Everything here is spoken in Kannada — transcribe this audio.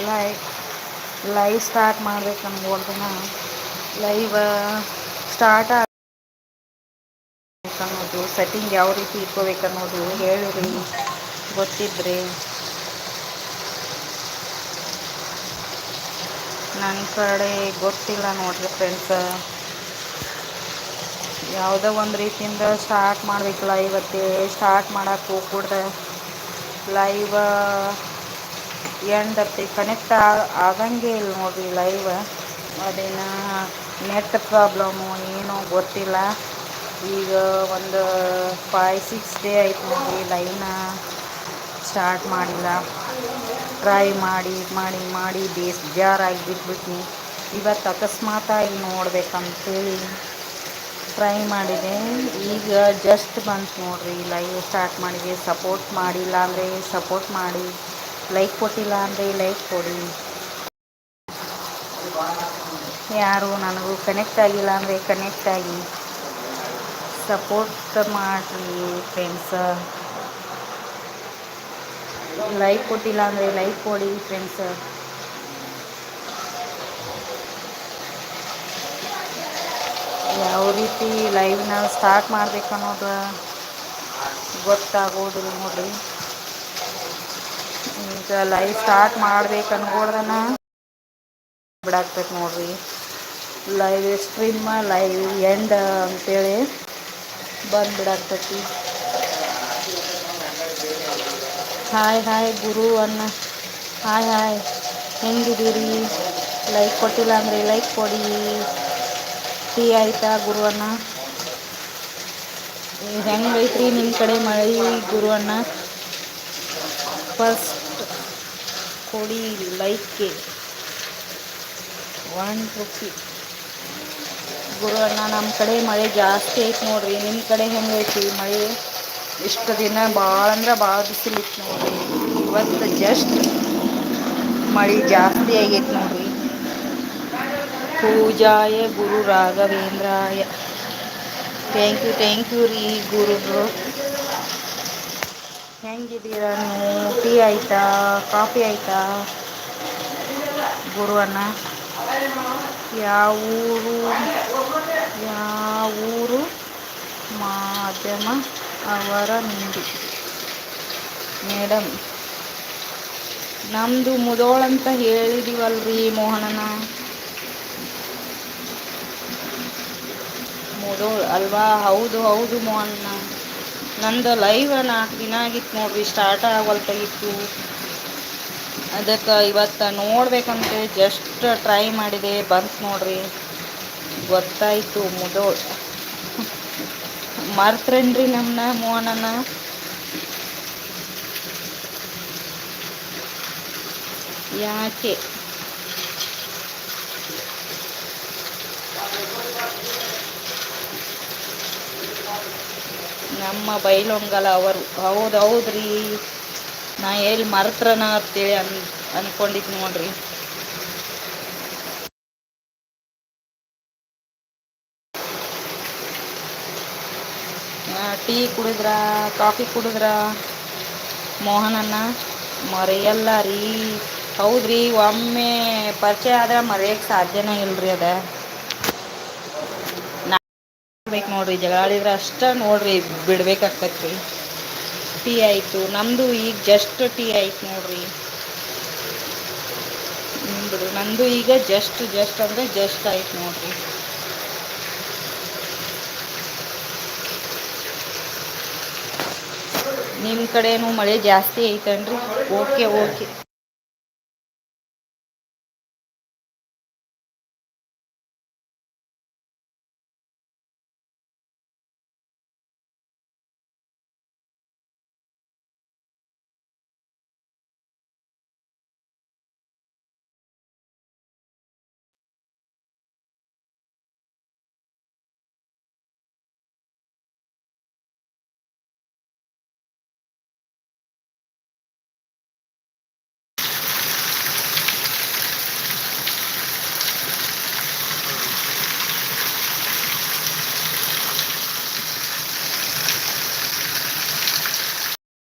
ಲೈ ಲೈವ್ ಸ್ಟಾರ್ಟ್ ಮಾಡ್ಬೇಕು ಅನ್ಬೋದನ್ನ ಲೈವ್ ಸ್ಟಾರ್ಟ್ ಅನ್ನೋದು ಸೆಟ್ಟಿಂಗ್ ಯಾವ ರೀತಿ ಇಟ್ಕೋಬೇಕನ್ನೋದು ಹೇಳಿರಿ ಗೊತ್ತಿದ್ರೆ. ನನ್ನ ಕಡೆ ಗೊತ್ತಿಲ್ಲ ನೋಡ್ರಿ ಫ್ರೆಂಡ್ಸ. ಯಾವುದೋ ಒಂದು ರೀತಿಯಿಂದ ಸ್ಟಾರ್ಟ್ ಮಾಡಬೇಕಲ್ಲ ಇವತ್ತೇ ಸ್ಟಾರ್ಟ್ ಮಾಡೋಕ್ಕೆ ಹೋಗ್ಬಿಡ್ದೆ ಲೈವ್ ಎಂಡತ್ತೆ ಕನೆಕ್ಟ್ ಆಗಂಗೆ ಇಲ್ಲ ನೋಡ್ರಿ ಲೈವ್. ಅದೇನು ನೆಟ್ ಪ್ರಾಬ್ಲಮ್ಮು ಏನೋ ಗೊತ್ತಿಲ್ಲ. ಈಗ ಒಂದು 5-6 ಡೇ ಆಯ್ತು ನೋಡ್ರಿ ಲೈವ್ನ ಸ್ಟಾರ್ಟ್ ಮಾಡಿಲ್ಲ. ಟ್ರೈ ಮಾಡಿ ಮಾಡಿ ಮಾಡಿ ಬೇಜಾರಾಗಿ ಬಿಟ್ಬಿಟ್ನಿ. ಇವತ್ತು ಅಕಸ್ಮಾತಾಗಿ ನೋಡ್ಬೇಕಂತೇಳಿ ಟ್ರೈ ಮಾಡಿದೆ. ಈಗ ಜಸ್ಟ್ ಬಂತು ನೋಡ್ರಿ ಲೈವ್ ಸ್ಟಾರ್ಟ್ ಮಾಡಿದೆ. ಸಪೋರ್ಟ್ ಮಾಡಿಲ್ಲ ಅಂದರೆ ಸಪೋರ್ಟ್ ಮಾಡಿ, ಲೈಕ್ ಕೊಟ್ಟಿಲ್ಲ ಅಂದರೆ ಲೈಕ್ ಕೊಡಿ. ಯಾರು ನನಗೂ ಕನೆಕ್ಟ್ ಆಗಿಲ್ಲ ಅಂದರೆ ಕನೆಕ್ಟ್ ಆಗಿ ಸಪೋರ್ಟ್ ಮಾಡಿರಿ ಫ್ರೆಂಡ್ಸ. ಲೈಕ್ ಕೊಟ್ಟಿಲ್ಲ ಅಂದರೆ ಲೈಕ್ ಕೊಡಿ ಫ್ರೆಂಡ್ಸ. ಯಾವ ರೀತಿ ಲೈವ್ನ ಸ್ಟಾರ್ಟ್ ಮಾಡ್ಬೇಕು ಅನ್ನೋದು ಗೊತ್ತಾಗೋದಿಲ್ಲ ನೋಡ್ರಿ. ಈಗ ಲೈವ್ ಸ್ಟಾರ್ಟ್ ಮಾಡ್ಬೇಕು ಅನ್ಕೊಳ್ದನ ಬಿಡಾಕ್ತೈತೆ ನೋಡ್ರಿ. ಲೈವ್ ಸ್ಟ್ರೀಮ್ ಲೈವ್ ಎಂಡ್ ಅಂತೇಳಿ ಬಂದುಬಿಡಾಕ್ತೈತಿ. ಹಾಯ್ ಹಾಯ್ ಗುರು ಅನ್ನ, ಹಾಯ್ ಹಾಯ್, ಹೆಂಗಿದ್ದೀರಿ? ಲೈಕ್ ಕೊಟ್ಟಿಲ್ಲ ಅಂದರೆ ಲೈಕ್ ಕೊಡಿ. ಟೀ ಆಯಿತಾ ಗುರುವನ್ನ? ಹೆಂಗೈತ್ರಿ ನಿಮ್ಮ ಕಡೆ ಮಳೆ ಗುರುವನ್ನ? ಫಸ್ಟ್ ಕೊಡಿ ಲೈಕ್ಗೆ 1 ರೂಪಿ. ಗುರುವನ್ನ ನಮ್ಮ ಕಡೆ ಮಳೆ ಜಾಸ್ತಿ ಐತೆ ನೋಡ್ರಿ. ನಿಮ್ಮ ಕಡೆ ಹೆಂಗೈತಿ ಮಳೆ? ಇಷ್ಟು ದಿನ ಭಾಳ ಅಂದ್ರೆ ಭಾಳ ಬಿಸಿಲಿತ್ತು ನೋಡ್ರಿ. ಇವತ್ತು ಜಸ್ಟ್ ಮಳೆ ಜಾಸ್ತಿ ಆಗೈತೆ ನೋಡ್ರಿ. ಪೂಜಾಯ ಗುರು ರಾಘವೇಂದ್ರಾಯ. ಥ್ಯಾಂಕ್ ಯು ರೀ ಗುರುಗಳು. ಹೆಂಗಿದ್ದೀರಾ ನೀವು? ಟೀ ಆಯಿತಾ? ಕಾಫಿ ಆಯಿತಾ ಗುರುವನ್ನ? ಯಾವೂರು ಮಾಧ್ಯಮ ಅವರ ನಿಂದು ಮೇಡಮ್? ನಮ್ಮದು ಮುದೋಳ ಅಂತ ಹೇಳಿದೀವಲ್ರಿ ಮೋಹನನ. ಮುದೋಳ ಅಲ್ವಾ? ಹೌದು ಹೌದು ಮೋಹನ. ನಂದು ಲೈವ್ 4 ದಿನ ಆಗಿತ್ತು ನೋಡ್ರಿ, ಸ್ಟಾರ್ಟ್ ಆಗವಲ್ತಾಗಿತ್ತು. ಅದಕ್ಕೆ ಇವತ್ತು ನೋಡ್ಬೇಕಂತೆ ಜಸ್ಟ್ ಟ್ರೈ ಮಾಡಿದೆ, ಬಂತು ನೋಡ್ರಿ. ಗೊತ್ತಾಯಿತು ಮುದೋಳ್. ಮರ್ತೇನ್ರಿ ನಮ್ಮನ್ನ ಮೋಹನನ? ಯಾಕೆ ನಮ್ಮ ಬೈಲೊಂಗಲ ಅವರು? ಹೌದು ಹೌದ್ರಿ. ನಾ ಎಲ್ಲಿ ಮರ್ತನ ಅಂತೇಳಿ ಅನ್ಕೊಂಡಿದ್ದು ನೋಡ್ರಿ. Tea ಕುಡಿದ್ರ, coffee ಕುಡಿದ್ರ ಮೋಹನನ್ನ? ಮರೆಯಲ್ಲ ರೀ. ಹೌದ್ರಿ, ಒಮ್ಮೆ ಪರಿಚಯ ಆದ್ರೆ ಮರೆಯೋಕ್ಕೆ ಸಾಧ್ಯನೇ ಇಲ್ರಿ. ಅದ ಬೇಕು ನೋಡ್ರಿ, ಜಗಳಾಡಿದ್ರೆ ಅಷ್ಟ ನೋಡ್ರಿ ಬಿಡ್ಬೇಕಾಗ್ತೈತಿ. ಟೀ ಆಯಿತು ನಮ್ಮದು, ಈಗ ಜಸ್ಟ್ ಟೀ ಆಯ್ತು ನೋಡ್ರಿ. ಬಿಡು, ನಂದು ಈಗ ಜಸ್ಟ್ ಅಂದರೆ ಜಸ್ಟ್ ಆಯ್ತು ನೋಡ್ರಿ. ನಿಮ್ಮ ಕಡೆನೂ ಮಳೆ ಜಾಸ್ತಿ ಐತನ್ರಿ? ಓಕೆ.